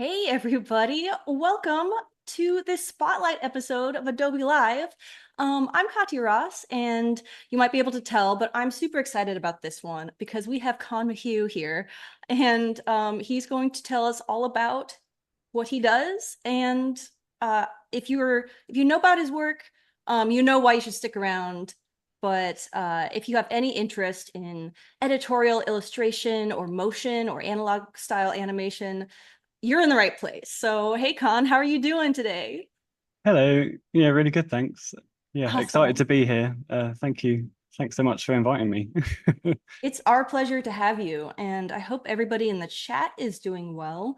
Hey everybody, welcome to this spotlight episode of Adobe Live. I'm Katya Ross, and you might be able to tell, but I'm super excited about this one because we have Con McHugh here, and he's going to tell us all about what he does. And if you know about his work, you know why you should stick around. But if you have any interest in editorial illustration or motion or analog style animation, you're in the right place. So, hey, Con, how are you doing today? Hello. Yeah, really good, thanks. Yeah, excited to Awesome. be here. Thank you. Thanks so much for inviting me. It's our pleasure to have you, and I hope everybody in the chat is doing well.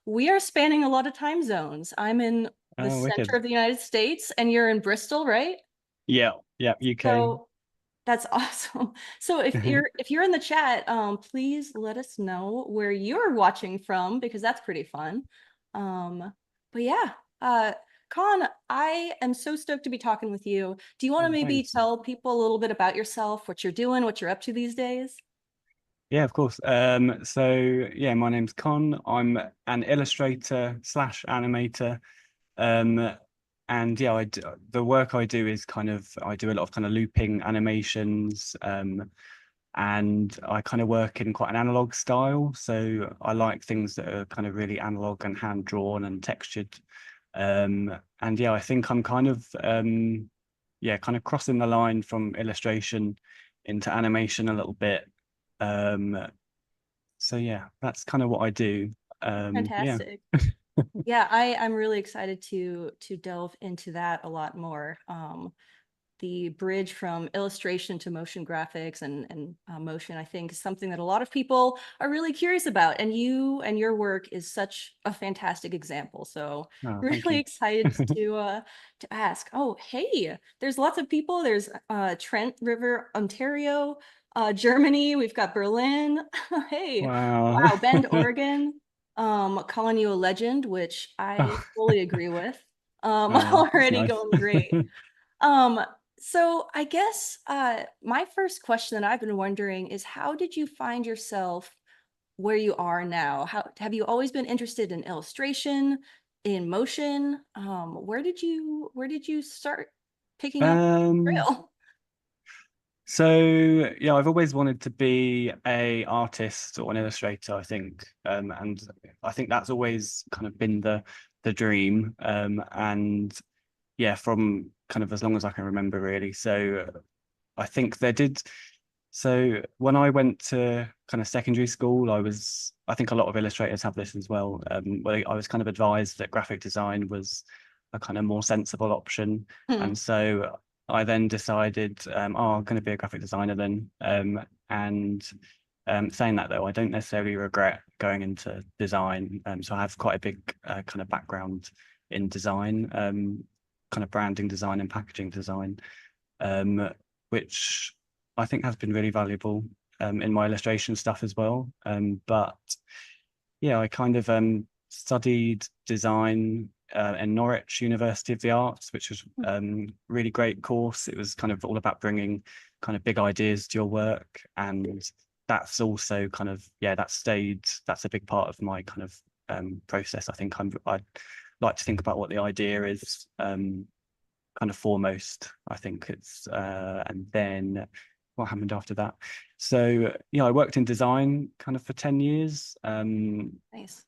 We are spanning a lot of time zones. I'm in the Oh, center wicked. of the United States, and you're in Bristol, right? Yeah, yeah, UK. So that's awesome. So if you're in the chat, please let us know where you're watching from because that's pretty fun. Um, but yeah, Con, I am so stoked to be talking with you. Do you want to Oh, maybe thanks. tell people a little bit about yourself, what you're doing, what you're up to these days? Yeah, of course. So yeah, my name's Con. I'm an illustrator slash animator. Um, and yeah, the work I do is I do a lot of kind of looping animations. And I kind of work in quite an analog style. So I like things that are kind of really analog and hand drawn and textured. And yeah, I think I'm kind of crossing the line from illustration into animation a little bit. Um, so yeah, that's kind of what I do. Yeah. Fantastic. Yeah, I'm really excited to delve into that a lot more. The bridge from illustration to motion graphics and motion, I think, is something that a lot of people are really curious about. And you and your work is such a fantastic example. So Oh, thank really you. excited to ask. Oh, hey, there's lots of people. There's Trent River, Ontario, Germany. We've got Berlin. Hey, Wow. wow, Bend, Oregon. Calling you a legend, which I Oh, fully agree with. that's Already nice. going great. Um, so I guess my first question that I've been wondering is how did you find yourself where you are now? How have you always been interested in illustration, in motion? Where did you start picking up Um, trail? So yeah, I've always wanted to be a artist or an illustrator, I think. And I think that's always kind of been the dream. And yeah, from kind of as long as I can remember really. So I think there did so when I went to kind of secondary school, I think a lot of illustrators have this as well. Where I was kind of advised that graphic design was a kind of more sensible option. Hmm. And so I then decided, I'm going to be a graphic designer then. And saying that though, I don't necessarily regret going into design. So I have quite a big kind of background in design, kind of branding design and packaging design, which I think has been really valuable in my illustration stuff as well. But yeah, I kind of studied design in Norwich University of the Arts, which was really great course. It was kind of all about bringing kind of big ideas to your work, and that's also kind of yeah, that's a big part of my kind of process. I'd like to think about what the idea is kind of foremost. I think it's and then what happened after that. So yeah, I worked in design kind of for 10 years, Nice.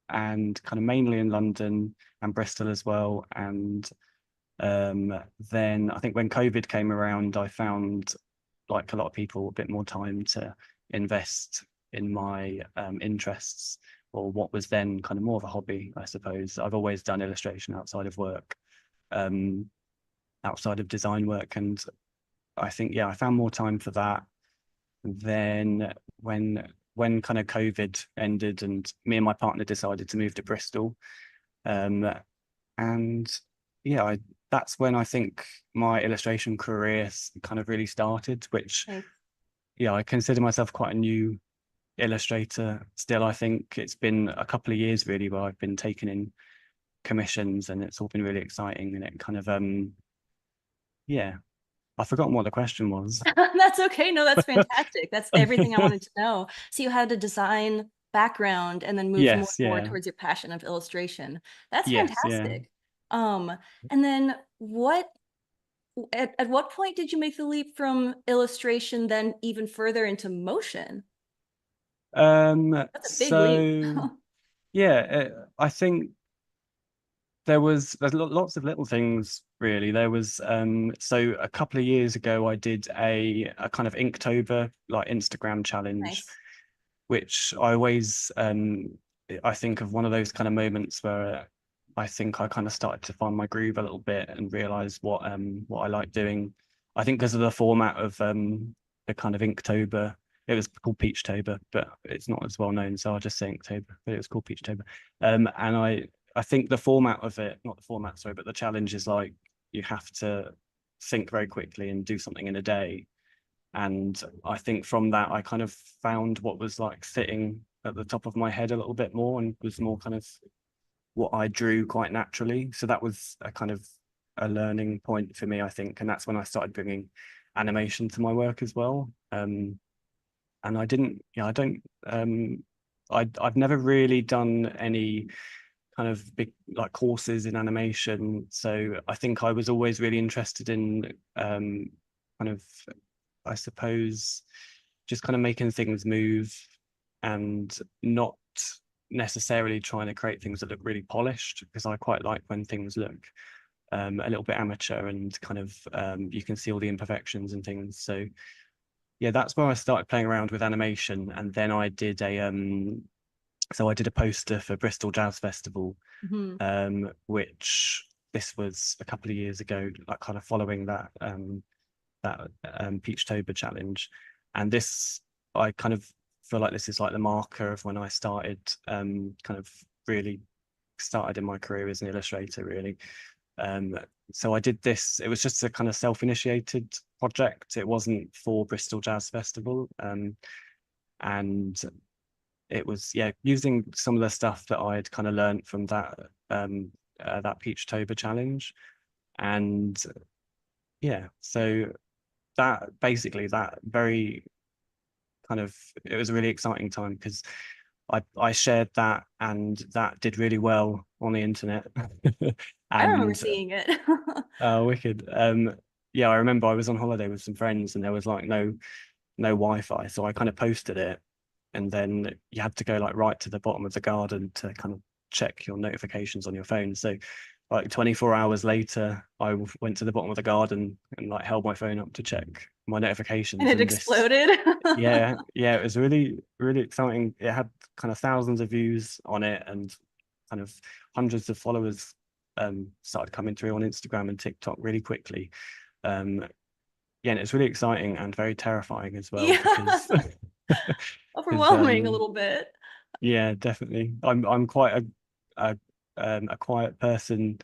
and kind of mainly in London and Bristol as well. And then I think when COVID came around, I found like a lot of people a bit more time to invest in my interests, or what was then kind of more of a hobby, I suppose. I've always done illustration outside of work, um, outside of design work, and I think yeah, I found more time for that. Then when kind of COVID ended and me and my partner decided to move to Bristol, um, and yeah, that's when I think my illustration career kind of really started, which Nice. yeah, I consider myself quite a new illustrator still. I think it's been a couple of years really where I've been taking in commissions, and it's all been really exciting, and it kind of yeah, I've forgotten what the question was. That's okay. No, that's fantastic. That's everything I wanted to know. So you had to design background and then moved more Yes, and more yeah. towards your passion of illustration. That's Yes, yeah. fantastic. Um, and then at what point did you make the leap from illustration then even further into motion? That's a big leap. So yeah, I think lots of little things really. There was so a couple of years ago I did a kind of Inktober like Instagram challenge, Nice. which I think of one of those kind of moments where I think I kind of started to find my groove a little bit and realize what I like doing. I think because of the format of the kind of Inktober, it was called Peachtober, but it's not as well known, so I'll just say Inktober, but it was called Peachtober. And I think the format of it, not the format, sorry, but the challenge is like you have to think very quickly and do something in a day. And I think from that, I kind of found what was like sitting at the top of my head a little bit more and was more kind of what I drew quite naturally. So that was a kind of a learning point for me, I think. And that's when I started bringing animation to my work as well. And I didn't, yeah, I don't, I've never really done any kind of big like courses in animation. So I think I was always really interested in kind of, I suppose, just kind of making things move and not necessarily trying to create things that look really polished because I quite like when things look a little bit amateur and kind of you can see all the imperfections and things. So yeah, that's where I started playing around with animation, and then I did a poster for Bristol Jazz Festival, Mhm. which this was a couple of years ago, like kind of following that Peachtober challenge. And this, I kind of feel like this is like the marker of when I started kind of really started in my career as an illustrator, really. Um, so I did this, it was just a kind of self-initiated project. It wasn't for Bristol Jazz Festival. And it was, yeah, using some of the stuff that I'd kind of learned from that Peachtober challenge. And yeah, so that basically that very kind of it was a really exciting time because I shared that and that did really well on the internet. I remember And seeing it. wicked. Yeah, I remember I was on holiday with some friends and there was like no Wi-Fi, so I kind of posted it, and then you had to go like right to the bottom of the garden to kind of check your notifications on your phone. So like 24 hours later, went to the bottom of the garden and like held my phone up to check my And notifications, it and this, exploded. yeah, it was really, really exciting. It had kind of thousands of views on it and kind of hundreds of followers started coming through on Instagram and TikTok really quickly. Um, yeah, and it's really exciting and very terrifying as well Yeah. because because Overwhelming a little bit. yeah, definitely. I'm quite a quiet person,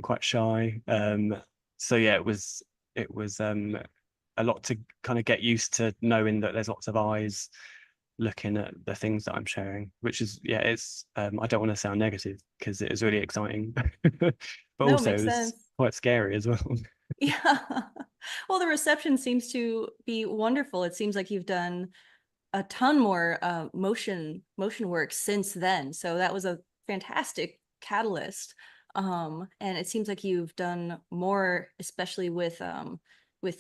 quite shy. So yeah, it was a lot to kind of get used to knowing that there's lots of eyes looking at the things that I'm sharing, which is yeah, it's I don't want to sound negative because it is really exciting, but No, also it makes was sense. quite scary as well. Yeah. Well, the reception seems to be wonderful. It seems like you've done a ton more motion work since then. So that was a fantastic catalyst. And it seems like you've done more, especially with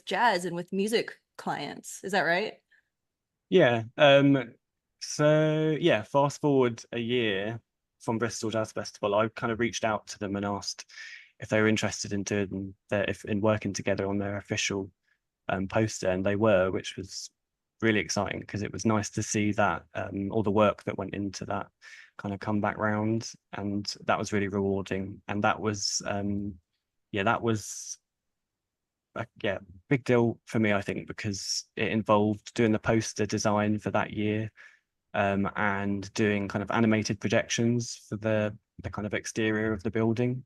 jazz and with music clients. Is that right? Yeah. So yeah, fast forward a year from Bristol Jazz Festival, I kind of reached out to them and asked if they were interested in doing if in working together on their official poster, and they were, which was really exciting because it was nice to see that all the work that went into that kind of come back round, and that was really rewarding. And that was yeah, that was yeah, big deal for me, I think, because it involved doing the poster design for that year, and doing kind of animated projections for the kind of exterior of the building,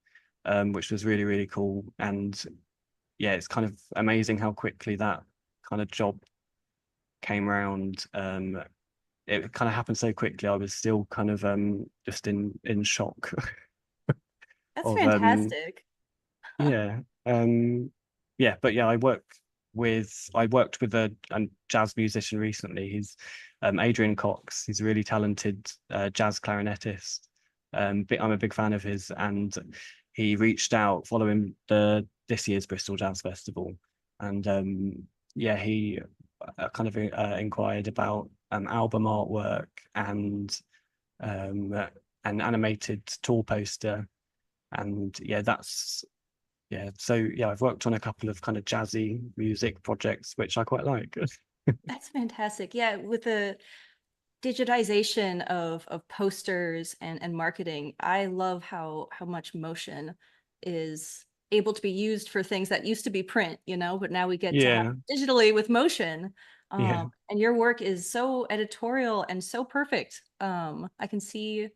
which was really, really cool. And yeah, it's kind of amazing how quickly that kind of job came around. It kind of happened so quickly. I was still kind of just in shock That's of fantastic. yeah, um yeah, but yeah, I work I worked with a jazz musician recently. He's Adrian Cox. He's a really talented jazz clarinetist. I'm a big fan of his, and he reached out following this year's Bristol Jazz Festival, and yeah, he kind of inquired about album artwork and um, an animated tour poster, and so I've worked on a couple of kind of jazzy music projects, which I quite like. That's fantastic. Yeah, with the digitization of posters and marketing, I love how much motion is able to be used for things that used to be print, but now we get to have Yeah, digitally with motion. yeah, And your work is so editorial and so perfect. I can see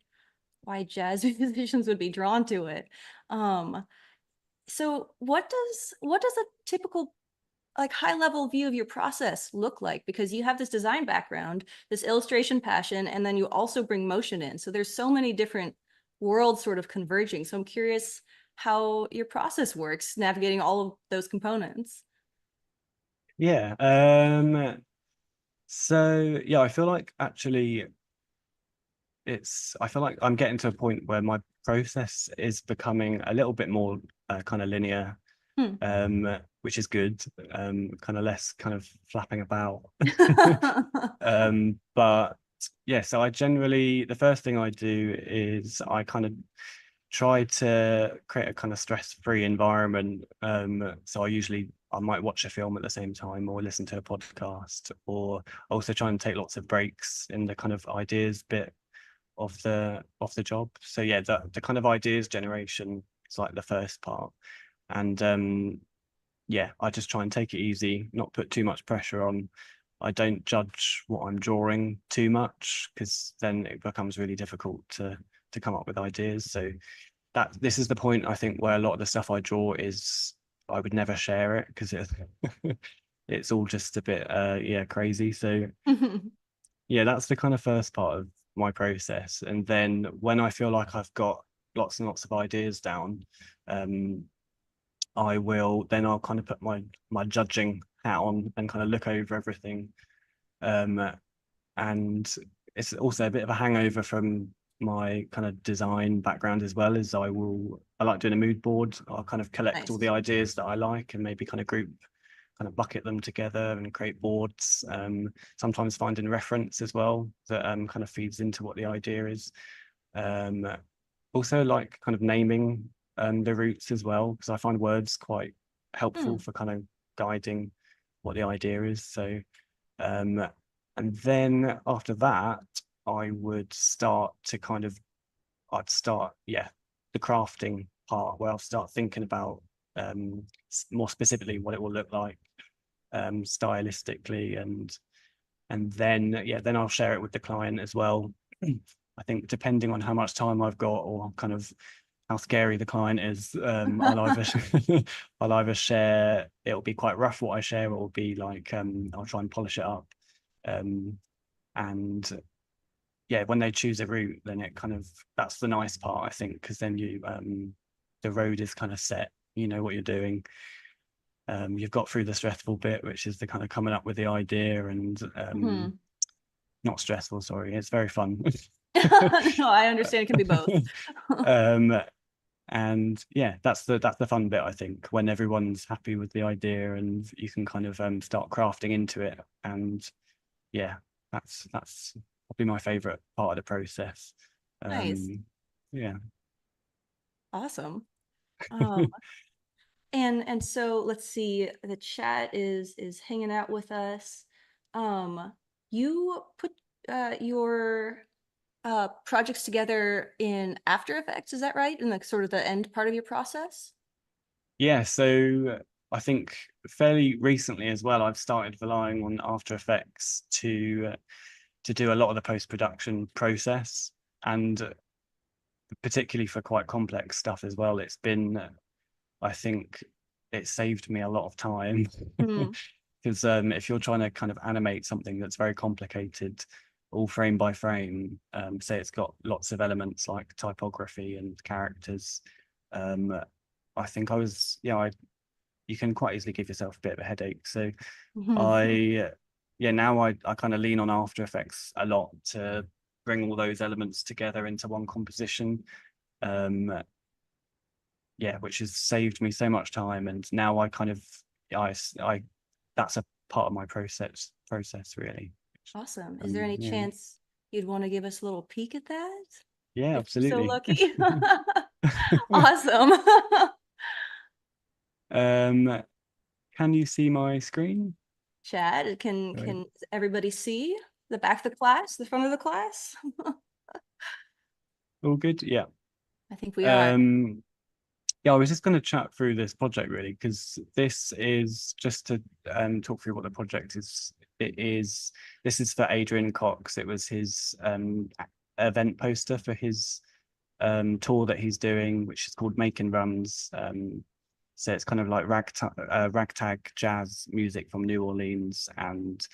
why jazz musicians would be drawn to it. Um, so what does a typical like high level view of your process look like? Because you have this design background, this illustration passion, and then you also bring motion in. So there's so many different worlds sort of converging. So I'm curious how your process works navigating all of those components. yeah. So yeah, I feel like actually I feel like I'm getting to a point where my process is becoming a little bit more kind of linear, Hmm. which is good. Kind of less kind of flapping about. But yeah, so the first thing I do is I kind of try to create a kind of stress-free environment. So I might watch a film at the same time or listen to a podcast, or also try and take lots of breaks in the kind of ideas bit of the job. So yeah, the kind of ideas generation is like the first part. And yeah, I just try and take it easy, not put too much pressure on. I don't judge what I'm drawing too much, because then it becomes really difficult to come up with ideas. So this is the point, I think, where a lot of the stuff I draw is I would never share it, because it's all just a bit yeah, crazy. So yeah, that's the kind of first part of my process. And then when I feel like I've got lots and lots of ideas down, um, I'll kind of put my judging hat on and kind of look over everything. Um, and it's also a bit of a hangover from my kind of design background as well, as I like doing a mood board. I'll kind of collect all the Nice. ideas that I like and maybe kind of bucket them together and create boards. Sometimes finding reference as well that kind of feeds into what the idea is. Um, Also like kind of naming the routes as well, because I find words quite helpful Hmm. for kind of guiding what the idea is. So um, and then after that, I would start to kind of I'd start, yeah, the crafting part, where I'll start thinking about more specifically what it will look like stylistically, and then yeah, then I'll share it with the client as well. I think depending on how much time I've got, or kind of how scary the client is, I'll either share, it'll be quite rough what I share, or it'll be like I'll try and polish it up. Um, and yeah, when they choose a route, then it kind of, that's the nice part, I think, because then the road is kind of set, you know what you're doing. You've got through the stressful bit, which is the kind of coming up with the idea, and Mhm. not stressful, sorry, it's very fun. No, I understand it can be both. um, and yeah, that's the fun bit, I think, when everyone's happy with the idea and you can kind of start crafting into it. And yeah, that's probably my favorite part of the process. Nice. Yeah. Awesome. Um, and so let's see, the chat is hanging out with us. You put your projects together in After Effects, is that right? In like sort of the end part of your process? Yeah, so I think fairly recently as well, I've started relying on After Effects to do a lot of the post-production process, and particularly for quite complex stuff as well. I think it saved me a lot of time, Hmm. because if you're trying to kind of animate something that's very complicated, all frame by frame, say it's got lots of elements like typography and characters, um, I think you can quite easily give yourself a bit of a headache. So Mhm. I yeah, now I kind of lean on After Effects a lot to bring all those elements together into one composition. Um, yeah, which has saved me so much time. And now I kind of I that's a part of my process really. Awesome. Is there any Yeah. chance you'd want to give us a little peek at that? Yeah, If you're so absolutely. lucky. Awesome. Um, can you see my screen? Chad, Right. can everybody see the back of the class, the front of the class? All good? Yeah. I think we are. Um, yeah, I was just going to chat through this project really, because this is just to talk through what the project is. This is for Adrian Cox. It was his event poster for his tour that he's doing, which is called Making Runs. So it's kind of like ragtag jazz music from New Orleans. And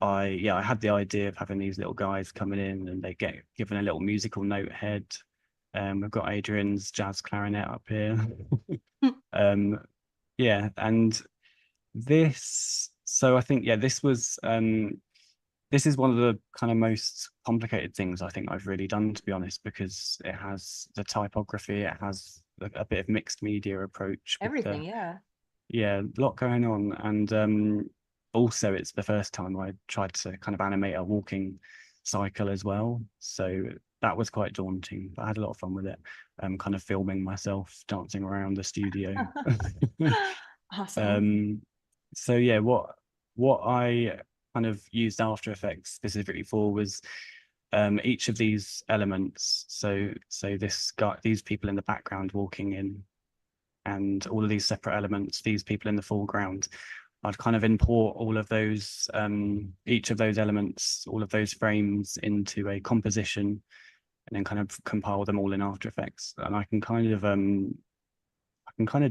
I had the idea of having these little guys coming in and they get given a little musical note head. We've got Adrian's jazz clarinet up here. um, yeah, and so I think, yeah, this is one of the kind of most complicated things I think I've really done, to be honest, because it has the typography, it has a bit of mixed media approach with Everything, yeah. yeah, a lot going on. And also it's the first time I tried to kind of animate a walking cycle as well. So that was quite daunting, but I had a lot of fun with it. Kind of filming myself dancing around the studio. Awesome. Um, so yeah, what I kind of used After Effects specifically for was each of these elements. So this guy, these people in the background walking in, and all of these separate elements, these people in the foreground. I'd kind of import all of those, each of those elements, all of those frames into a composition, and then kind of compile them all in After Effects. And I can kind of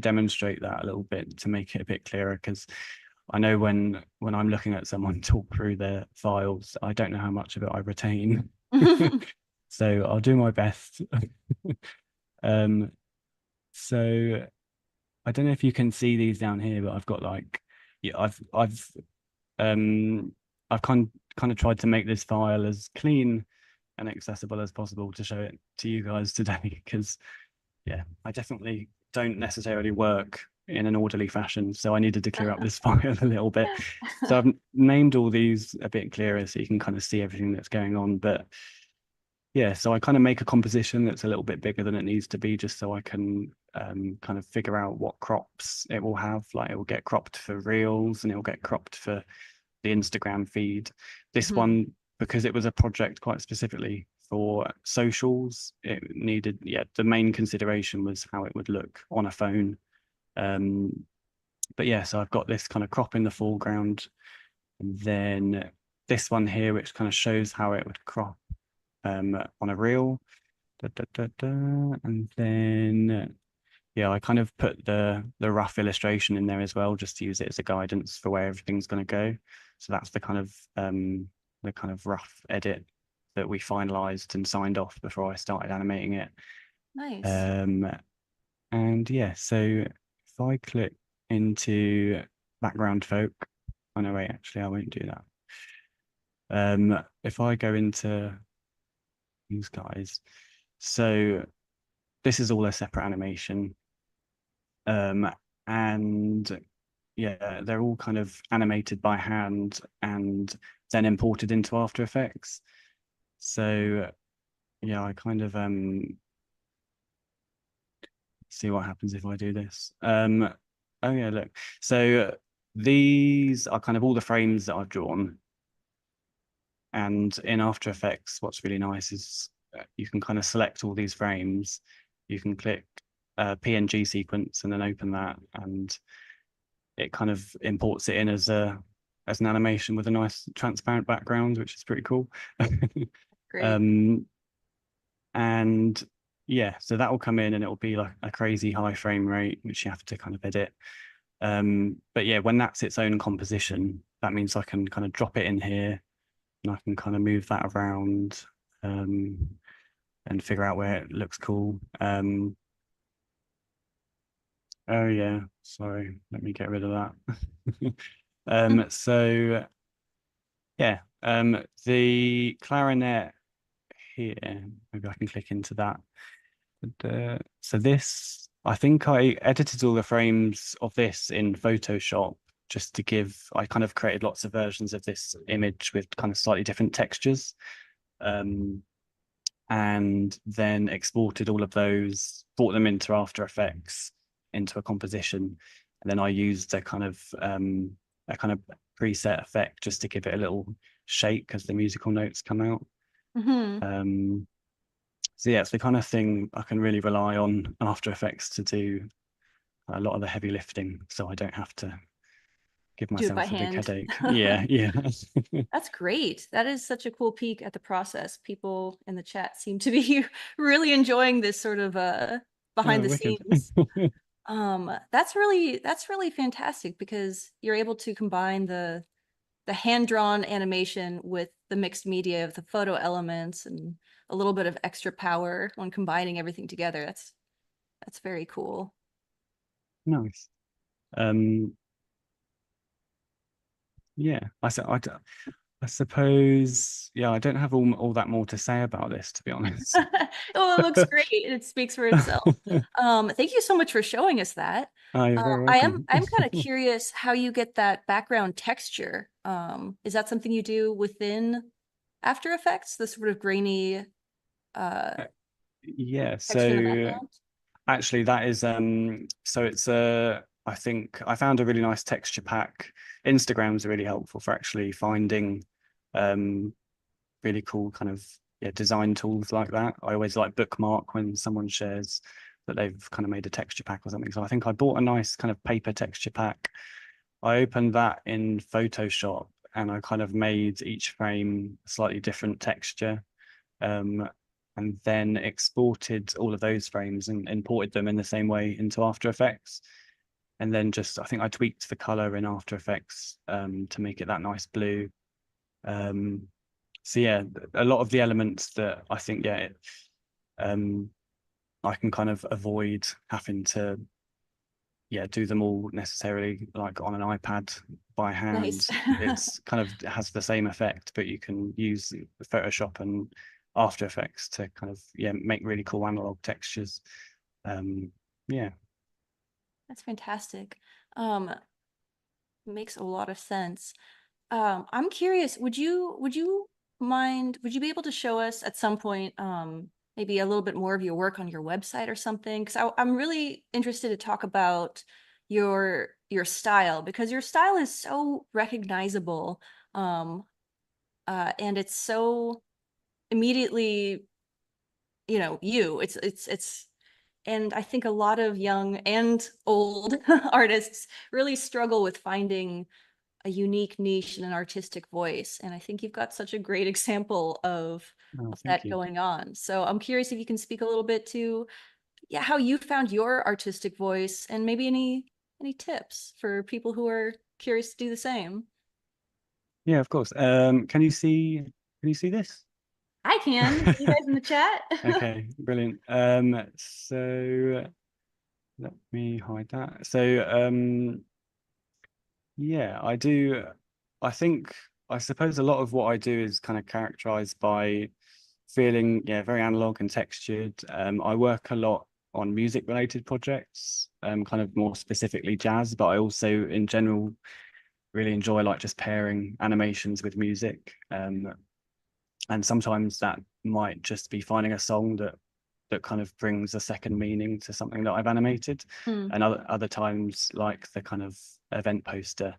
demonstrate that a little bit to make it a bit clearer, because I know when I'm looking at someone talk through their files, I don't know how much of it I retain. So I'll do my best. um, so I don't know if you can see these down here, but I've got like, yeah, um I've kind of tried to make this file as clean and accessible as possible to show it to you guys today, because yeah, I definitely don't necessarily work in an orderly fashion, so I needed to clear up this file a little bit. So I've named all these a bit clearer so you can kind of see everything that's going on. But yeah, so I kind of make a composition that's a little bit bigger than it needs to be, just so I can kind of figure out what crops it will have. Like it will get cropped for reels and it will get cropped for the Instagram feed. This Mhm. one, because it was a project quite specifically for socials, it needed, yeah, the main consideration was how it would look on a phone. Um, but yeah, so I've got this kind of crop in the foreground, and then this one here, which kind of shows how it would crop on a reel. Da, da, da, da. And then yeah, I kind of put the rough illustration in there as well, just to use it as a guidance for where everything's going to go. So that's the kind of rough edit that we finalized and signed off before I started animating it. Nice. Um, and yeah, so if I click into background folk, oh no, wait, actually I won't do that. If I go into these guys, so this is all a separate animation. Um, and yeah, they're all kind of animated by hand and then imported into After Effects. So yeah, I kind of see what happens if I do this. Oh yeah, look. So these are kind of all the frames that I've drawn. And in After Effects, what's really nice is you can kind of select all these frames. You can click PNG sequence and then open that, and it kind of imports it in as an animation with a nice transparent background, which is pretty cool. Great. um, and yeah, so that will come in and it will be like a crazy high frame rate, which you have to kind of edit. But yeah, when that's its own composition, that means I can kind of drop it in here and I can kind of move that around and figure out where it looks cool. Oh yeah, sorry. Let me get rid of that. So yeah, the clarinet here, maybe I can click into that. So this, I think I edited all the frames of this in Photoshop just to I kind of created lots of versions of this image with kind of slightly different textures. Um, and then exported all of those, brought them into After Effects into a composition, and then I used a kind of preset effect just to give it a little shake as the musical notes come out. Hmm. Um, so yeah, it's the kind of thing I can really rely on After Effects to do a lot of the heavy lifting, so I don't have to give Do it by myself a big hand. headache. Yeah, yeah. That's great. That is such a cool peek at the process. People in the chat seem to be really enjoying this sort of behind Oh, the wicked. scenes. That's really fantastic because you're able to combine the hand-drawn animation with the mixed media of the photo elements and a little bit of extra power when combining everything together. That's very cool. Nice. Um, yeah, I suppose, yeah, I don't have all that more to say about this, to be honest. Oh, it looks great. It speaks for itself. Thank you so much for showing us that. Oh, you're very I'm welcome. I'm kind of curious how you get that background texture. Is that something you do within After Effects, the sort of grainy uh, Yeah, texture in the so background? actually that is so it's I think I found a really nice texture pack. Instagram's really helpful for actually finding um really cool kind of yeah design tools like that. I always like bookmark when someone shares that they've kind of made a texture pack or something. So I think I bought a nice kind of paper texture pack. I opened that in Photoshop and I kind of made each frame a slightly different texture. Um, and then exported all of those frames and imported them in the same way into After Effects. And then just, I think I tweaked the color in After Effects to make it that nice blue. Um, so yeah, a lot of the elements that I think, um, I can kind of avoid having to, yeah, do them all necessarily like on an iPad by Nice. hand. It's kind of has the same effect, but you can use Photoshop and After Effects to kind of, yeah, make really cool analog textures. Um, yeah. That's fantastic. Makes a lot of sense. I'm curious, would you be able to show us at some point, maybe a little bit more of your work on your website or something? Because I'm really interested to talk about your style because your style is so recognizable, um, and it's so immediately, you. And I think a lot of young and old artists really struggle with finding a unique niche and an artistic voice. And I think you've got such a great example Oh, of thank that you. going on. So I'm curious if you can speak a little bit to, yeah, how you found your artistic voice and maybe any tips for people who are curious to do the same. Yeah, of course. Can you see this? I can. You guys in the chat? Okay, brilliant. So let me hide that. Yeah, I do. I think, I suppose a lot of what I do is kind of characterized by feeling, yeah, very analog and textured. I work a lot on music related projects, kind of more specifically jazz, but I also in general really enjoy like just pairing animations with music. And sometimes that might just be finding a song that kind of brings a second meaning to something that I've animated. Hmm. And other times, like the kind of event poster,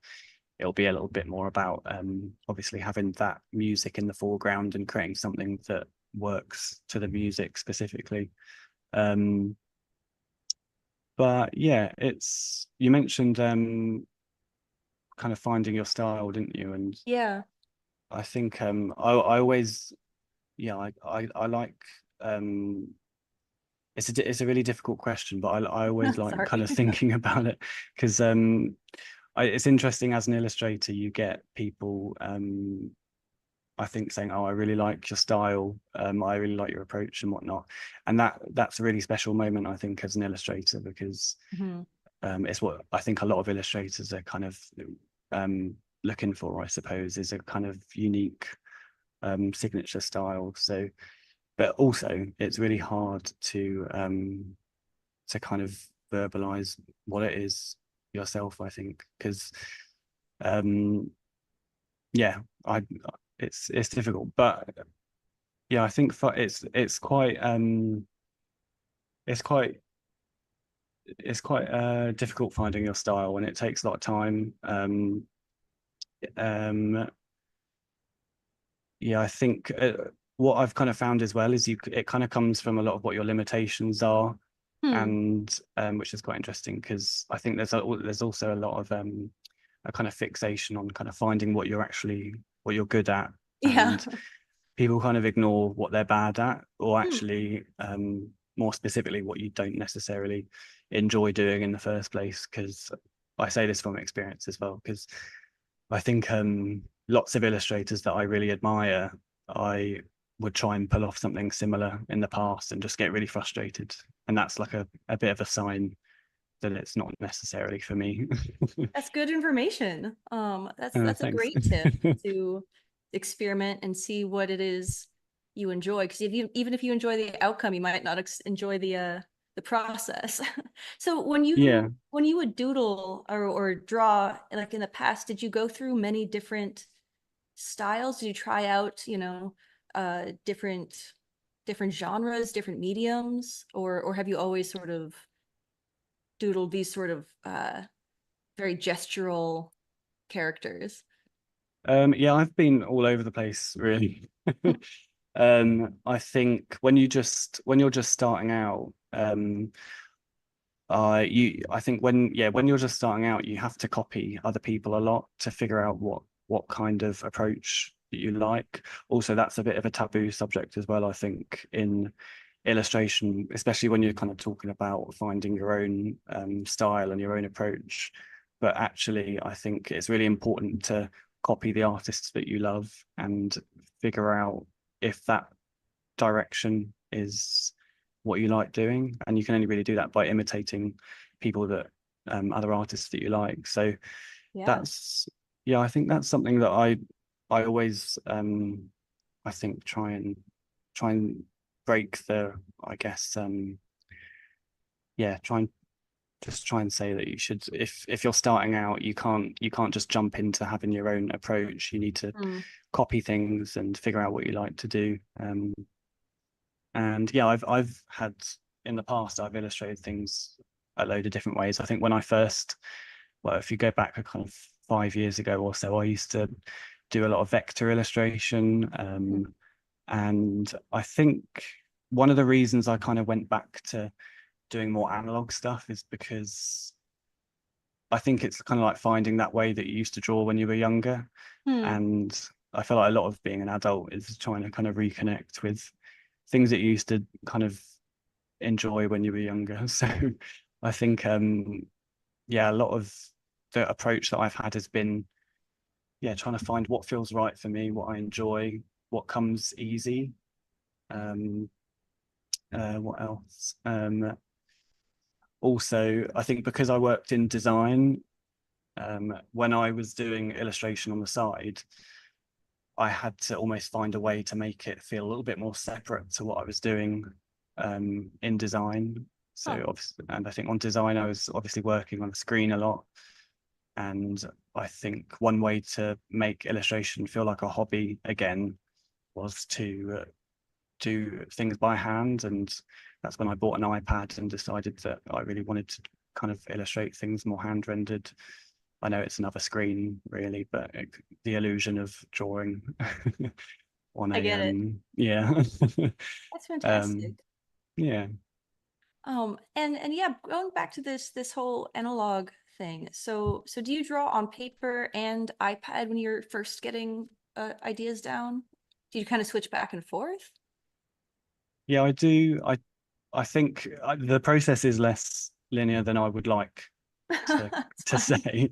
it'll be a little bit more about obviously having that music in the foreground and creating something that works to the music specifically. Um, but yeah, it's you mentioned kind of finding your style, didn't you? And Yeah. I think I always yeah I like um it's a really difficult question, but I always like kind Sorry. of thinking about it because it's interesting as an illustrator you get people I think saying, oh, I really like your style, I really like your approach and whatnot, and that's a really special moment I think as an illustrator because Mhm. it's what I think a lot of illustrators are kind of looking for, I suppose, is a kind of unique signature style. So, but also it's really hard to kind of verbalize what it is yourself, I think, because yeah, I it's difficult, but yeah, I think it's quite it's quite difficult finding your style, and it takes a lot of time. Um, yeah, I think what I've kind of found as well is it kind of comes from a lot of what your limitations are, Hmm. and which is quite interesting because I think there's also a lot of a kind of fixation on kind of finding what you're good at, Yeah. and people kind of ignore what they're bad at, or Hmm. actually more specifically what you don't necessarily enjoy doing in the first place. Because I say this from experience as well, because I think lots of illustrators that I really admire, I would try and pull off something similar in the past and just get really frustrated. And that's like a bit of a sign that it's not necessarily for me. That's good information. That's a Thanks. great tip to experiment and see what it is you enjoy. Because if you even if you enjoy the outcome, you might not enjoy the process. So Yeah. when you would doodle or draw, like in the past, did you go through many different styles? Did you try out, different genres, different mediums, or have you always sort of doodled these sort of very gestural characters? Yeah, I've been all over the place, really. I think when you're just starting out, I think when you're just starting out, you have to copy other people a lot to figure out what kind of approach that you like. Also, that's a bit of a taboo subject as well, I think, in illustration, especially when you're kind of talking about finding your own style and your own approach. But actually, I think it's really important to copy the artists that you love and figure out if that direction is what you like doing. And you can only really do that by imitating people that other artists that you like. So Yeah. that's yeah, I think that's something that I always I think try and break the I guess yeah, try and say that you should if you're starting out, you can't just jump into having your own approach. You need to Mm. copy things and figure out what you like to do. And yeah, I've had in the past I've illustrated things a load of different ways. I think when I first, well, if you go back a kind of 5 years ago or so, I used to do a lot of vector illustration. Mm. And I think one of the reasons I kind of went back to doing more analog stuff is because I think it's kind of like finding that way that you used to draw when you were younger. Hmm. And I feel like a lot of being an adult is trying to kind of reconnect with things that you used to kind of enjoy when you were younger. So I think yeah, a lot of the approach that I've had has been yeah, trying to find what feels right for me, what I enjoy, what comes easy. Um what else? Also I think because I worked in design, when I was doing illustration on the side, I had to almost find a way to make it feel a little bit more separate to what I was doing in design. Huh. So obviously, and I think on design, I was obviously working on the screen a lot. And I think one way to make illustration feel like a hobby again was to do things by hand. And that's when I bought an iPad and decided that I really wanted to kind of illustrate things more hand rendered. I know it's another screen really, but the illusion of drawing on I a get it. yeah That's fantastic. um yeah And yeah, going back to this whole analog thing. So do you draw on paper and iPad when you're first getting ideas down? Do you kind of switch back and forth? yeah I do I think the process is less linear than I would like to That's to fine. say.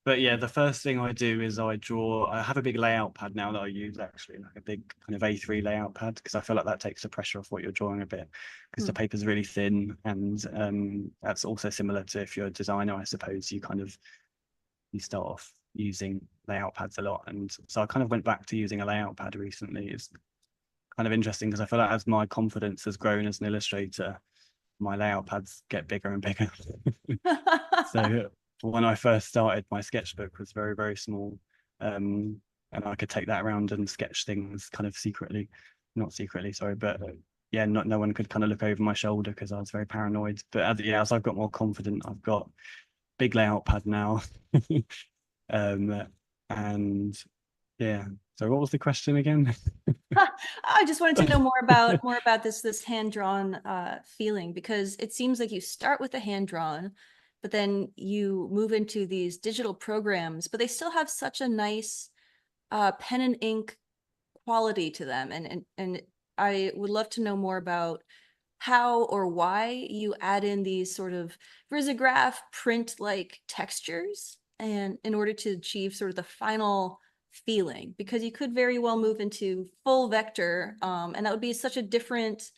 But yeah, the first thing I do is I draw. I have a big layout pad now that I use, actually, like a big kind of A3 layout pad, because I feel like that takes the pressure off what you're drawing a bit, because the Hmm. paper's really thin, and that's also similar to if you're a designer, I suppose. You start off using layout pads a lot, and so I kind of went back to using a layout pad recently. It's kind of interesting because I feel like as my confidence has grown as an illustrator, my layout pads get bigger and bigger. So when I first started, my sketchbook was very, very small. And I could take that around and sketch things kind of secretly, not secretly, sorry, but yeah, not no one could kind of look over my shoulder because I was very paranoid. But as I've got more confident, I've got big layout pad now. Um, and yeah. So what was the question again? I just wanted to know more about this hand-drawn feeling, because it seems like you start with the hand-drawn, but then you move into these digital programs, but they still have such a nice pen and ink quality to them. And I would love to know more about how or why you add in these sort of risograph print-like textures and in order to achieve sort of the final feeling, because you could very well move into full vector, and that would be such a different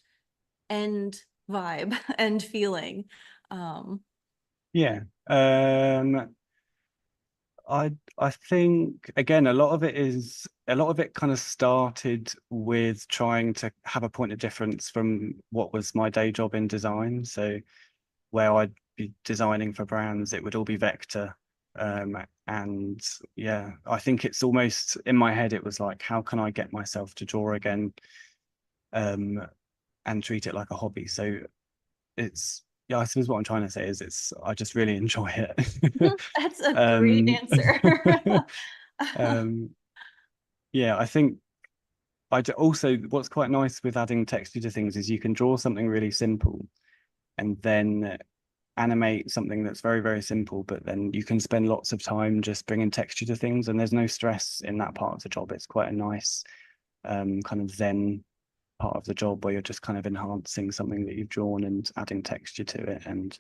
end vibe and feeling. um Yeah. I think again a lot of it kind of started with trying to have a point of difference from what was my day job in design. So where I'd be designing for brands, it would all be vector. And yeah, I think it's almost in my head, it was like, how can I get myself to draw again, um, and treat it like a hobby? So it's yeah, I suppose what I'm trying to say is I just really enjoy it. that's a great Um, answer. um, yeah, I think also what's quite nice with adding texture to things is you can draw something really simple and then animate something that's very, very simple, but then you can spend lots of time just bringing texture to things, and there's no stress in that part of the job. It's quite a nice kind of zen part of the job where you're just kind of enhancing something that you've drawn and adding texture to it. And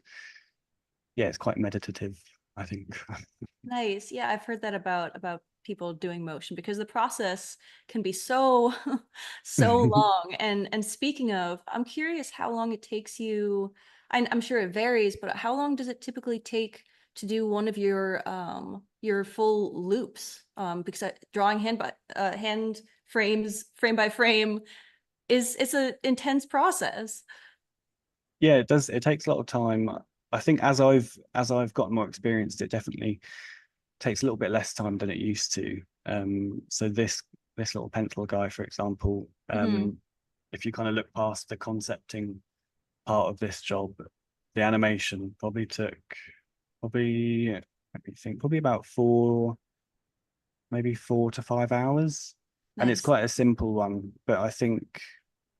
yeah, it's quite meditative, I think. Nice. Yeah, I've heard that about people doing motion, because the process can be so so long. And speaking of, I'm curious how long it takes you. I'm sure it varies, but how long does it typically take to do one of your full loops? Because drawing hand frames frame by frame is it's an intense process. Yeah, it does. It takes a lot of time. I think as I've gotten more experienced, it definitely takes a little bit less time than it used to. So this little pencil guy, for example, Hmm. if you kind of look past the concepting part of this job, the animation probably took probably let me think, probably about maybe 4 to 5 hours. And it's Nice. quite a simple one, but I think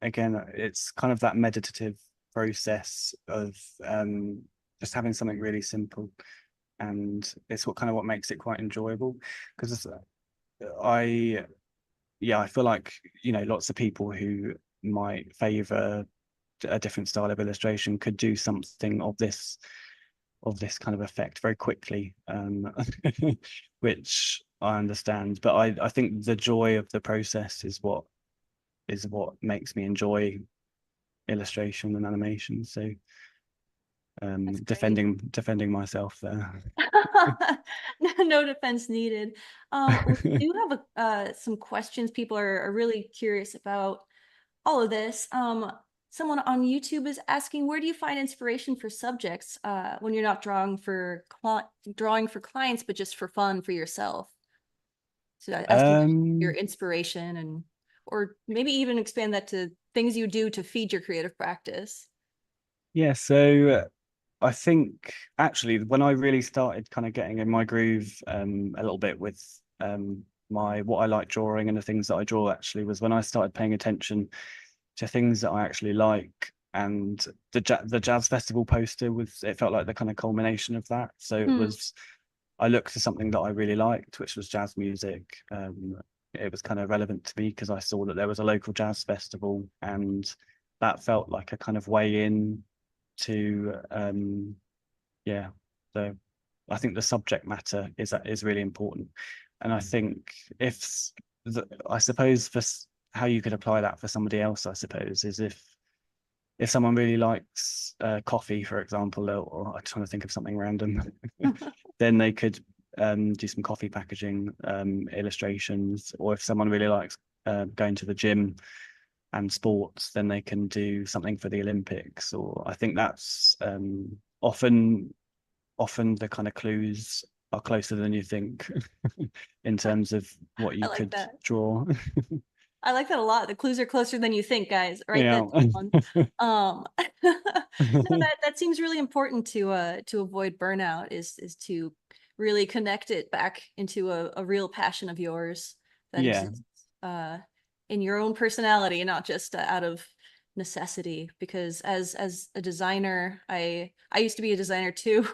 again, it's kind of that meditative process of just having something really simple, and it's what makes it quite enjoyable because I yeah, I feel like lots of people who might favor a different style of illustration could do something of this kind of effect very quickly, which I understand, but I think the joy of the process is what makes me enjoy illustration and animation. So That's great. defending myself there. No defense needed. We do have some questions. People are really curious about all of this. Someone on YouTube is asking, where do you find inspiration for subjects when you're not drawing for clients, but just for fun for yourself? So asking your um inspiration, and or maybe even expand that to things you do to feed your creative practice. yeah, so I think actually when I really started kind of getting in my groove a little bit with my what I like drawing and the things that I draw actually was when I started paying attention to things that I actually like. And the jazz festival poster it felt like the kind of culmination of that. So Hmm. I looked for something that I really liked, which was jazz music. It was kind of relevant to me because I saw that there was a local jazz festival, and that felt like a kind of way in to yeah. So I think the subject matter is really important. And I think I suppose how you could apply that for somebody else, I suppose, is if someone really likes coffee, for example, or I'm trying to think of something random, then they could do some coffee packaging illustrations. Or if someone really likes going to the gym and sports, then they can do something for the Olympics. Or I think that's often the kind of clues are closer than you think in terms of what I you like could that. draw. I like that a lot. The clues are closer than you think, guys. Write Yeah. that down. No, that seems really important to avoid burnout is to really connect it back into a real passion of yours that Yeah. exists in your own personality, not just out of necessity. Because as a designer, I used to be a designer too.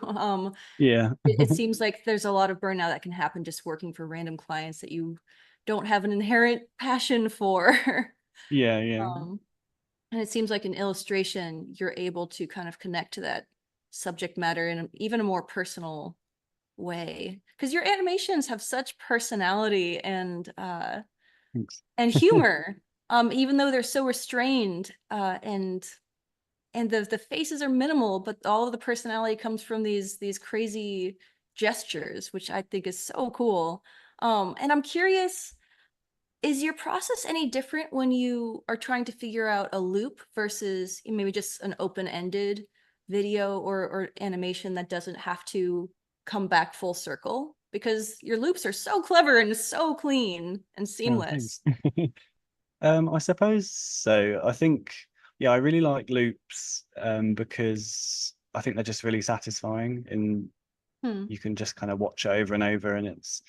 Yeah. It seems like there's a lot of burnout that can happen just working for random clients that you don't have an inherent passion for. Yeah. Yeah. um, and it seems like in illustration, you're able to kind of connect to that subject matter in even a more personal way. Because your animations have such personality Thanks. and humor, even though they're so restrained, and the faces are minimal, but all of the personality comes from these crazy gestures, which I think is so cool. And I'm curious, is your process any different when you are trying to figure out a loop versus maybe just an open-ended video or animation that doesn't have to come back full circle? Because your loops are so clever and so clean and Oh, seamless. thanks. I suppose so. I think, yeah, I really like loops because I think they're just really satisfying and Hmm. you can just kind of watch it over and over and it's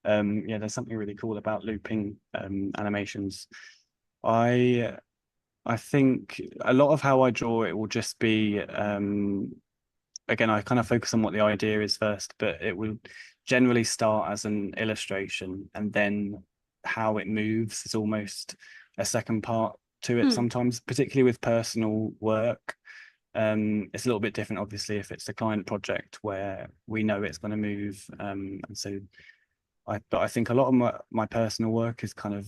yeah, there's something really cool about looping animations. I I think a lot of how I draw it will just be again, I kind of focus on what the idea is first, but it will generally start as an illustration and then how it moves is almost a second part to it Hmm. sometimes, particularly with personal work. It's a little bit different, obviously, if it's a client project where we know it's going to move. And so but I think a lot of my personal work is kind of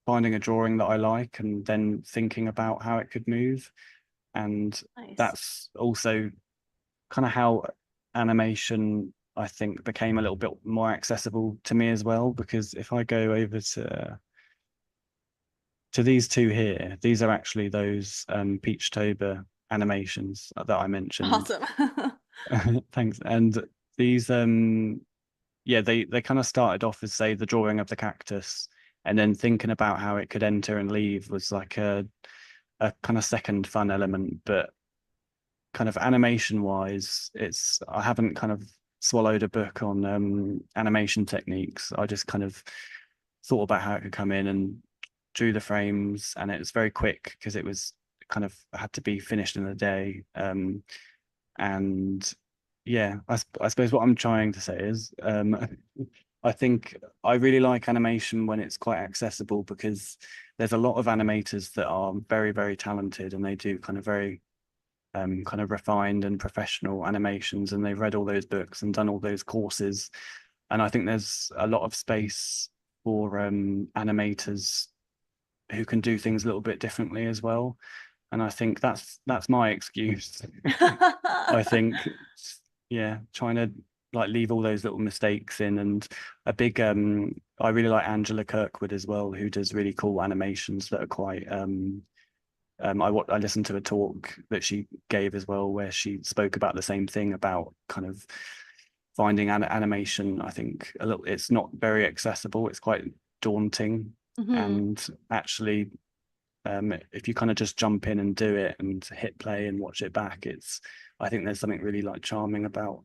finding a drawing that I like and then thinking about how it could move. And Nice. that's also kind of how animation I think became a little bit more accessible to me as well. Because if I go over to these two here, these are actually those Peachtober animations that I mentioned. Awesome. Thanks. And these yeah, they kind of started off as say the drawing of the cactus, and then thinking about how it could enter and leave was like a kind of second fun element. But kind of animation wise, it's I haven't kind of swallowed a book on animation techniques. I just kind of thought about how it could come in and drew the frames, and it was very quick because it was kind of had to be finished in a day. And yeah, I suppose what I'm trying to say is I think I really like animation when it's quite accessible because there's a lot of animators that are very, very talented and they do kind of very kind of refined and professional animations and they've read all those books and done all those courses. And I think there's a lot of space for animators who can do things a little bit differently as well. And I think that's my excuse. I think, yeah, trying to like leave all those little mistakes in and a big I really like Angela Kirkwood as well, who does really cool animations that are quite I listened to a talk that she gave as well where she spoke about the same thing about kind of finding animation. I think a little it's not very accessible, it's quite daunting. Mhm. And actually if you kind of just jump in and do it and hit play and watch it back, it's I think there's something really like charming about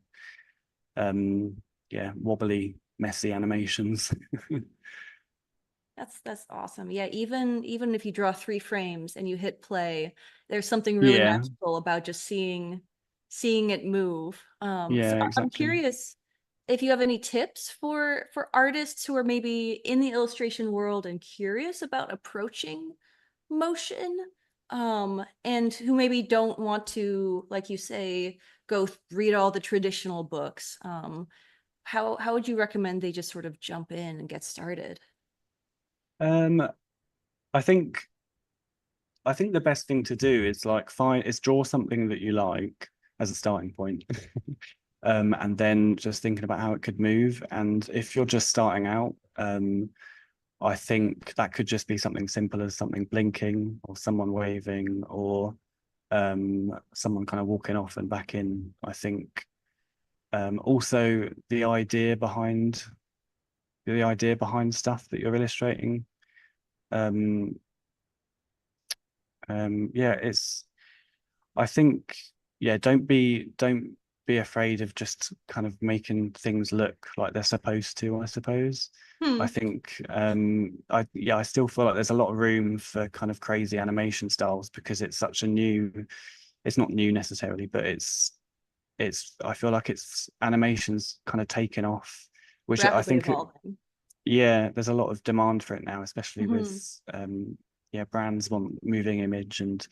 um yeah, wobbly, messy animations. That's awesome. Yeah, even if you draw 3 frames and you hit play, there's something really Yeah, magical about just seeing it move. So yeah, I'm exactly. curious if you have any tips for artists who are maybe in the illustration world and curious about approaching motion. and who maybe don't want to, like you say, read all the traditional books. How would you recommend they just sort of jump in and get started? Um, I think the best thing to do is like draw something that you like as a starting point. And then just thinking about how it could move. And if you're just starting out, I think that could just be something simple as something blinking or someone waving or someone kind of walking off and back in. I think also the idea behind stuff that you're illustrating. Um, yeah, it's I think yeah, don't be afraid of just kind of making things look like they're supposed to, I suppose. I Hmm. think I still feel like there's a lot of room for kind of crazy animation styles because it's such a new it's not new necessarily, but it's I feel like it's animations kind of taken off, which I Rapidly think evolving. yeah, there's a lot of demand for it now, especially Mhm. with yeah, brands want moving image and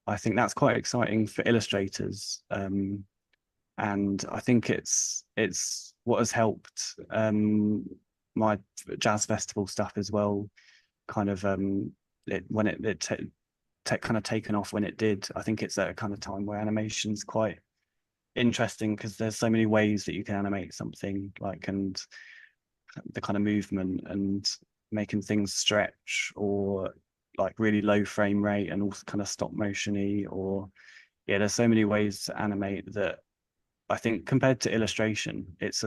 I think that's quite exciting for illustrators. And I think it's what has helped my jazz festival stuff as well. Kind of it when kind of taken off when it did. I think it's at a kind of time where animation's quite interesting because there's so many ways that you can animate something like and the kind of movement and making things stretch or like really low frame rate and also kind of stop motiony or yeah, there's so many ways to animate that I think compared to illustration, it's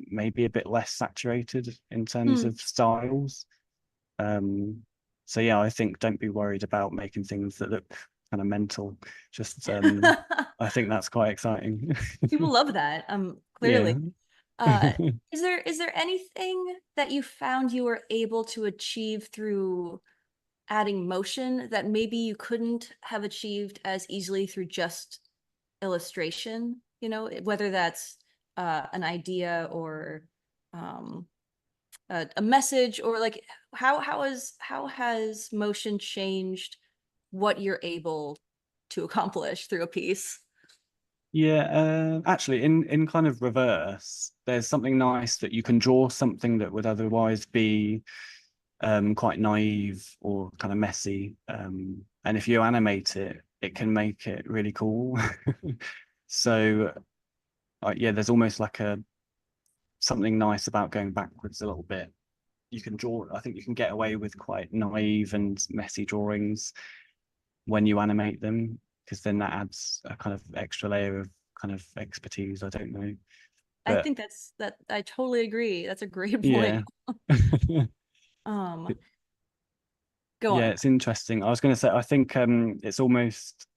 maybe a bit less saturated in terms Hmm. of styles. Um, so yeah, I think don't be worried about making things that look kind of mental. Just I think that's quite exciting. People love that. Yeah. Clearly. Uh, is there anything that you found you were able to achieve through adding motion that maybe you couldn't have achieved as easily through just illustration? You know, whether that's an idea or um, a message, or like how has motion changed what you're able to accomplish through a piece? Yeah, actually, in kind of reverse, there's something nice that you can draw something that would otherwise be quite naive or kind of messy. And if you animate it, it can make it really cool. So yeah, there's almost like a something nice about going backwards a little bit. You can draw, I think you can get away with quite naive and messy drawings when you animate them, because then that adds a kind of extra layer of kind of expertise. I don't know. I But think that I totally agree. That's a great point. yeah. Um, go Yeah, on. it's interesting. I was going to say, I think it's almost,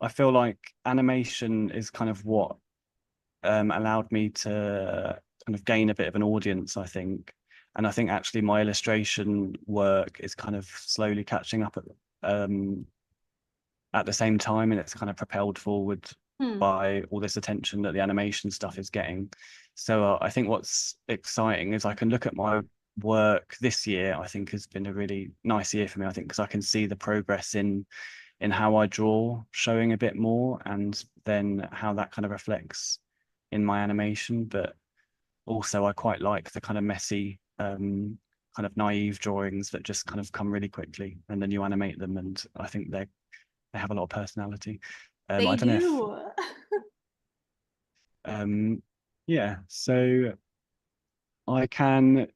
I feel like animation is kind of what allowed me to kind of gain a bit of an audience, I think. And I think actually my illustration work is kind of slowly catching up um, at the same time, and it's kind of propelled forward Hmm. by all this attention that the animation stuff is getting. So I think what's exciting is I can look at my work this year. I think has been a really nice year for me. I think because I can see the progress in how I draw showing a bit more, and then how that kind of reflects in my animation. But also, I quite like the kind of messy, kind of naive drawings that just kind of come really quickly, and then you animate them, and I think they have a lot of personality. I They don't know if do. um, yeah. So I can.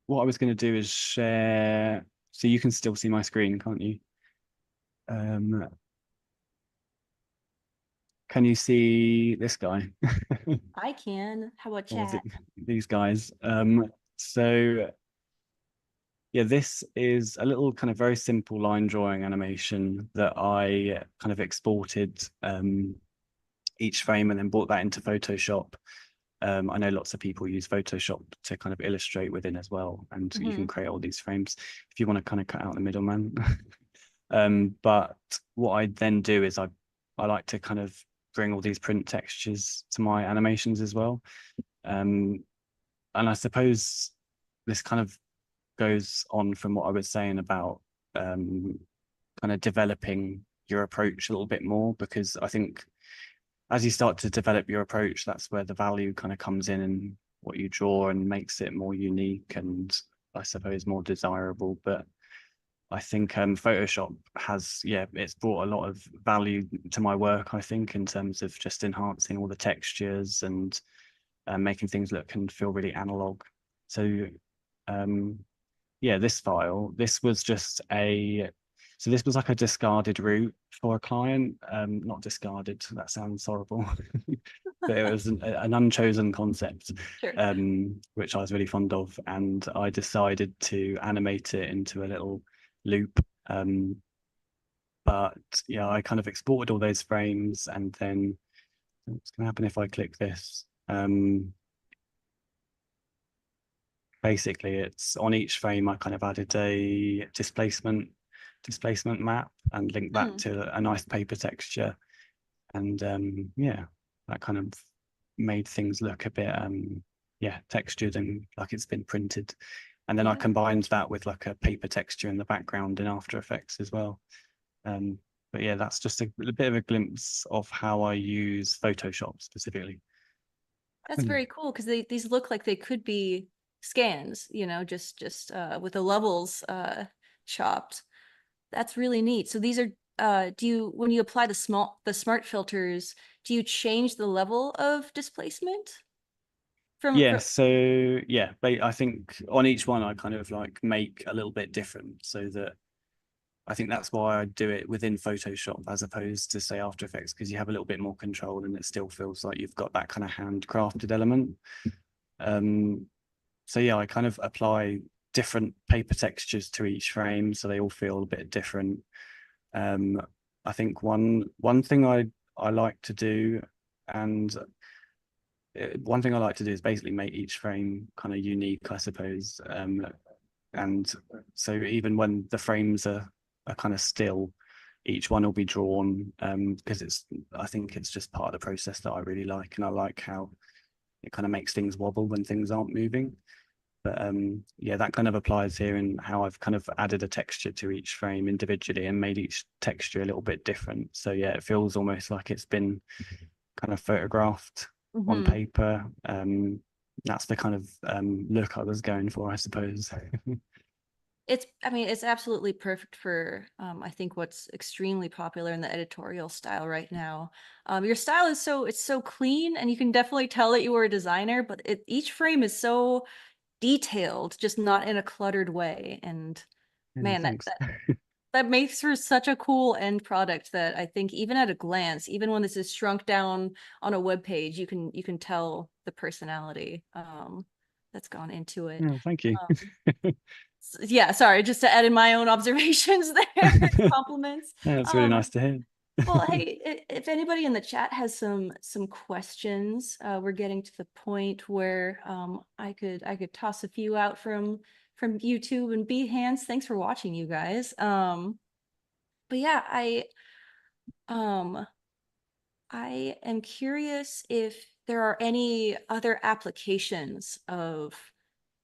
What I was going to do is share. So you can still see my screen, can't you? Um, can you see this guy? I can. How about Or chat? these guys. So yeah, this is a little kind of very simple line drawing animation that I kind of exported each frame and then brought that into Photoshop. I know lots of people use Photoshop to kind of illustrate within as well, and you can Hmm. create all these frames if you want to kind of cut out the middleman. But what I then do is I like to kind of bring all these print textures to my animations as well. Um, and I suppose this kind of goes on from what I was saying about um, kind of developing your approach a little bit more, because I think as you start to develop your approach, that's where the value kind of comes in and what you draw and makes it more unique and I suppose more desirable. But I think Photoshop has, yeah, it's brought a lot of value to my work, I think, in terms of just enhancing all the textures and making things look and feel really analog. So yeah, this was just so this was like a discarded route for a client. Not discarded, that sounds horrible. But it was an unchosen concept, Sure. which I was really fond of, and I decided to animate it into a little loop. But yeah, I kind of exported all those frames, and then what's going to happen if I click this? Basically, it's on each frame I kind of added a displacement map and linked that Mm. to a nice paper texture, and yeah, that kind of made things look a bit yeah, textured and like it's been printed. And then I Yeah. combined that with like a paper texture in the background in After Effects as well. But yeah, that's just a bit of a glimpse of how I use Photoshop specifically. That's very cool because these look like they could be scans, you know, just with the levels chopped. That's really neat. So these are do you when you apply the smart filters, do you change the level of displacement Yeah, from so yeah, but I think on each one I kind of like make a little bit different, so that I think that's why I do it within Photoshop as opposed to say After Effects, because you have a little bit more control and it still feels like you've got that kind of handcrafted element. Um, so yeah, I kind of apply different paper textures to each frame so they all feel a bit different. Um, I think one thing I like to do, and one thing I like to do is basically make each frame kind of unique, I suppose. And so even when the frames are kind of still, each one will be drawn because I think it's just part of the process that I really like, and I like how it kind of makes things wobble when things aren't moving. But yeah, that kind of applies here in how I've kind of added a texture to each frame individually and made each texture a little bit different. So yeah, it feels almost like it's been kind of photographed on Mhm. paper. That's the kind of look I was going for, I suppose. I mean, it's absolutely perfect for, I think what's extremely popular in the editorial style right now. Your style is it's so clean and you can definitely tell that you were a designer, but each frame is so detailed, just not in a cluttered way. And Yeah, man, thanks. that makes for such a cool end product that I think even at a glance, even when this is shrunk down on a web page, you can tell the personality that's gone into it. Yeah, thank you. Um, yeah, sorry, just to add in my own observations there, compliments. Yeah, it's really Um, nice to hear. well, hey, if anybody in the chat has some questions, we're getting to the point where I could toss a few out from YouTube and Behance. Thanks for watching, you guys. But yeah, um I am curious if there are any other applications of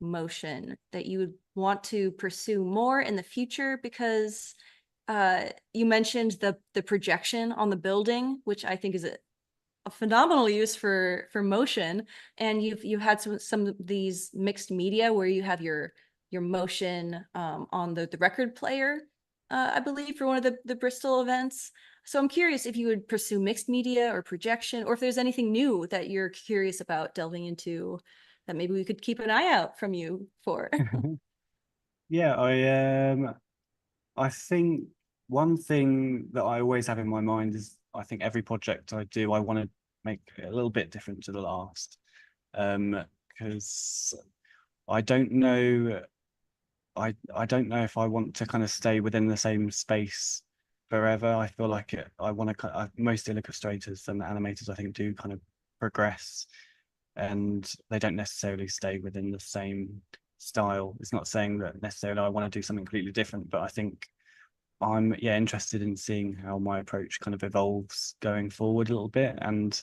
motion that you would want to pursue more in the future, because you mentioned the projection on the building, which I think is a phenomenal use for motion, and you've had some of these mixed media where you have your motion on the record player, I believe, for one of the Bristol events. So I'm curious if you would pursue mixed media or projection, or if there's anything new that you're curious about delving into that maybe we could keep an eye out from you for. Yeah, I think one thing that I always have in my mind is I think every project I do, I want to make it a little bit different to the last. Because I don't know, I don't know if I want to kind of stay within the same space forever. I feel like I want to most illustrators and animators I think do kind of progress, and they don't necessarily stay within the same style. It's not saying that necessarily I want to do something completely different, but I think I'm, yeah, interested in seeing how my approach kind of evolves going forward a little bit. And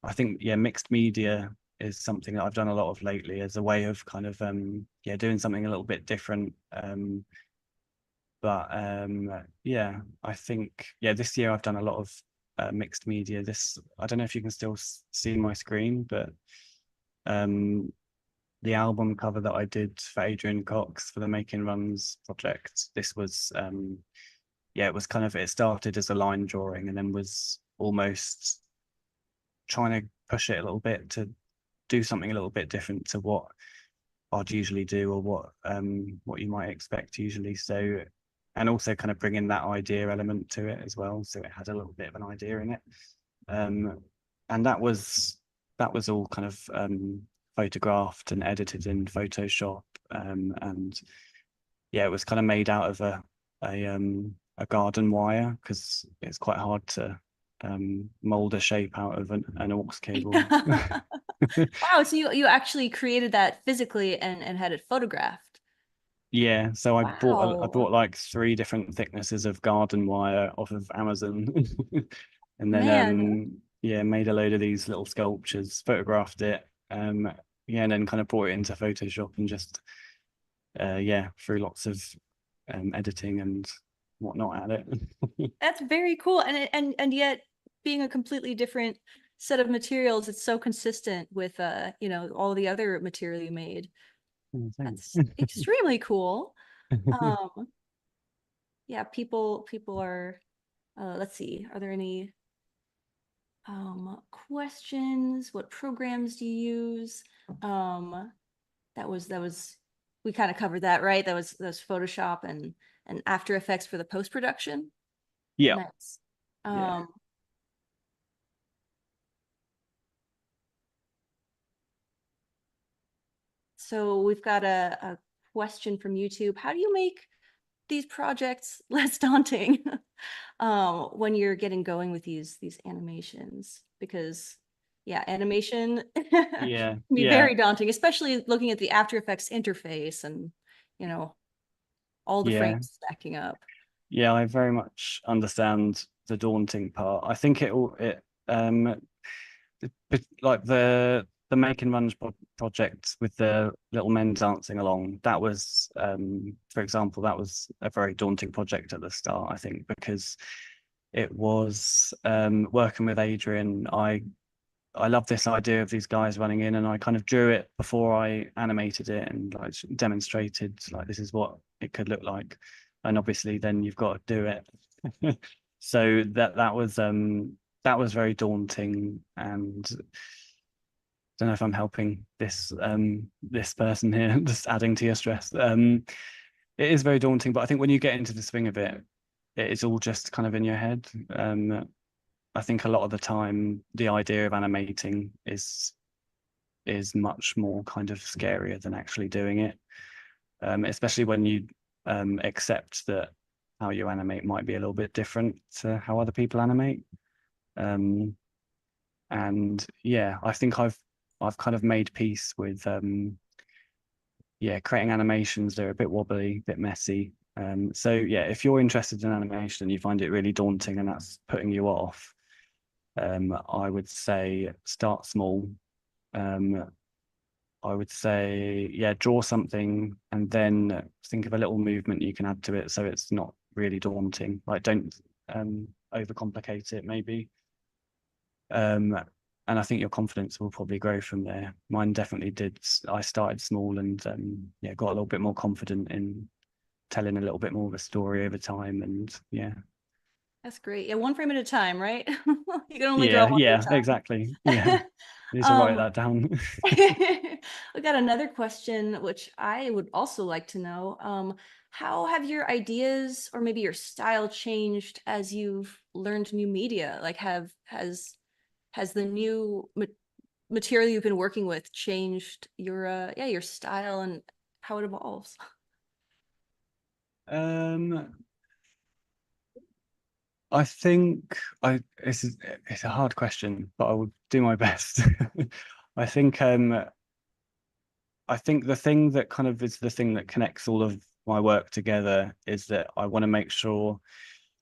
I think, yeah, mixed media is something that I've done a lot of lately as a way of kind of yeah, doing something a little bit different. But yeah, I think this year I've done a lot of mixed media. I don't know if you can still see my screen, but um the album cover that I did for Adrian Cox for the Making Runs project, this was it was kind of, it started as a line drawing and then was almost trying to push it a little bit to do something a little bit different to what I'd usually do, or what you might expect usually. So, and also kind of bringing that idea element to it as well. So it had a little bit of an idea in it. And that was all kind of photographed and edited in Photoshop. And yeah, it was kind of made out of a garden wire, because it's quite hard to mold a shape out of an aux cable. Wow, so you actually created that physically and had it photographed. Yeah, so I Wow, bought like three different thicknesses of garden wire off of Amazon, and then man. made a load of these little sculptures, photographed it, and then kind of brought it into Photoshop and just through lots of editing and whatnot at it. That's very cool. And yet being a completely different set of materials, it's so consistent with all the other material you made. Oh, thanks. That's extremely cool. Um, yeah, people are let's see, are there any questions? What programs do you use? Um, that was we kind of covered that, right? That was Photoshop and After Effects for the post-production. Yeah, Nice. yeah, Um, so we've got a question from YouTube. How do you make these projects less daunting when you're getting going with these animations? Because yeah, animation can yeah, be yeah, very daunting, especially looking at the After Effects interface and you know all the yeah, frames stacking up. yeah. I very much understand the daunting part. I think like the Make and Runs project with the little men dancing along, that was for example, that was a very daunting project at the start, I think, because it was working with Adrian. I love this idea of these guys running in, and I kind of drew it before I animated it and like demonstrated like this is what it could look like. And obviously then you've got to do it. So that was very daunting, and don't know if I'm helping this person here, just adding to your stress. It is very daunting, but I think when you get into the swing of it, it's all just kind of in your head. I think a lot of the time the idea of animating is much more kind of scarier than actually doing it. Especially when you accept that how you animate might be a little bit different to how other people animate. Um, and yeah, I think I've kind of made peace with creating animations. They're a bit wobbly, a bit messy. So yeah, if you're interested in animation and you find it really daunting and that's putting you off, I would say start small. Um, I would say, yeah, draw something and then think of a little movement you can add to it so it's not really daunting. Like don't overcomplicate it maybe. Um, and I think your confidence will probably grow from there. Mine definitely did. I started small and got a little bit more confident in telling a little bit more of a story over time. And yeah, That's great. Yeah, one frame at a time, right? You can only draw yeah, one yeah, at exactly. a Yeah, time. I need to write Um, that down. we got another question, which I would also like to know. How have your ideas or maybe your style changed as you've learned new media? Like, has the new material you've been working with changed your style and how it evolves? Um, I think it's a hard question, but I will do my best. I think I think the thing that kind of is the thing that connects all of my work together is that I want to make sure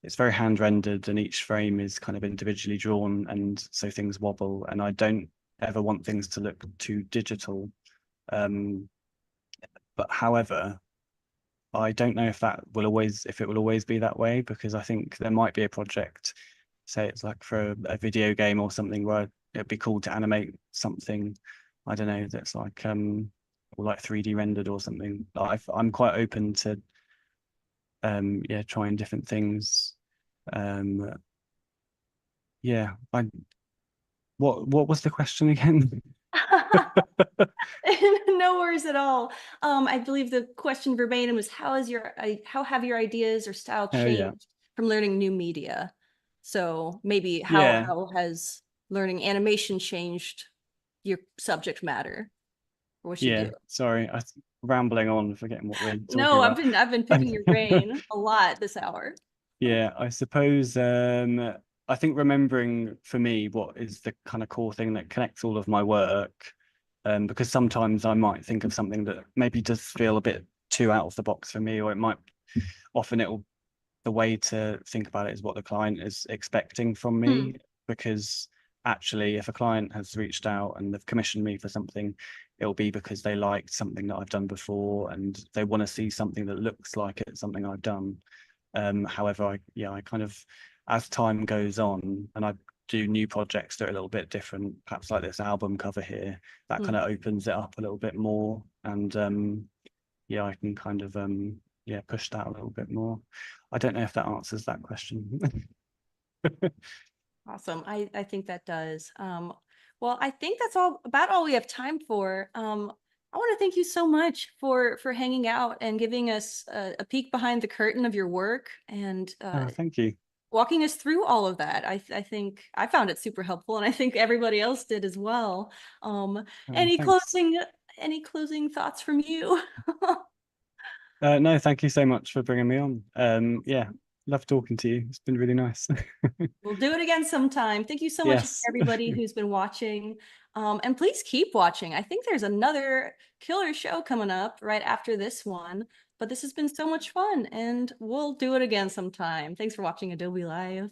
it's very hand rendered and each frame is kind of individually drawn, and so things wobble, and I don't ever want things to look too digital. Um, but however, I don't know if it will always be that way, because I think there might be a project, say it's like for a video game or something, where it'd be cool to animate something, I don't know, that's like or like 3D rendered or something. I'm quite open to yeah, trying different things. Um yeah, I what was the question again? No worries at all. I believe the question verbatim was how have your ideas or style Oh yeah. changed from learning new media? So maybe Yeah. how has learning animation changed your subject matter or what you do? Yeah. Sorry, rambling on, forgetting what we're talking No, about. I've been picking your brain a lot this hour. Yeah, I suppose I think remembering for me what is the kind of core thing that connects all of my work, because sometimes I might think of something that maybe does feel a bit too out of the box for me, or it might often it'll the way to think about it is what the client is expecting from me, Hmm. because actually if a client has reached out and they've commissioned me for something, it'll be because they liked something that I've done before and they want to see something that looks like it's something I've done. However, I kind of, as time goes on and I do new projects that are a little bit different, perhaps like this album cover here, that kind Hmm. of opens it up a little bit more. And yeah, I can kind of yeah, push that a little bit more. I don't know if that answers that question. Awesome. I think that does. Well, I think that's all we have time for. I want to thank you so much for hanging out and giving us a peek behind the curtain of your work and Oh, thank you. walking us through all of that. I think I found it super helpful, and I think everybody else did as well. Um, any Thanks. closing any closing thoughts from you? No, thank you so much for bringing me on. Yeah, love talking to you. It's been really nice. We'll do it again sometime. Thank you so much for Yes. everybody who's been watching. And please keep watching. I think there's another killer show coming up right after this one. But this has been so much fun, and we'll do it again sometime. Thanks for watching Adobe Live.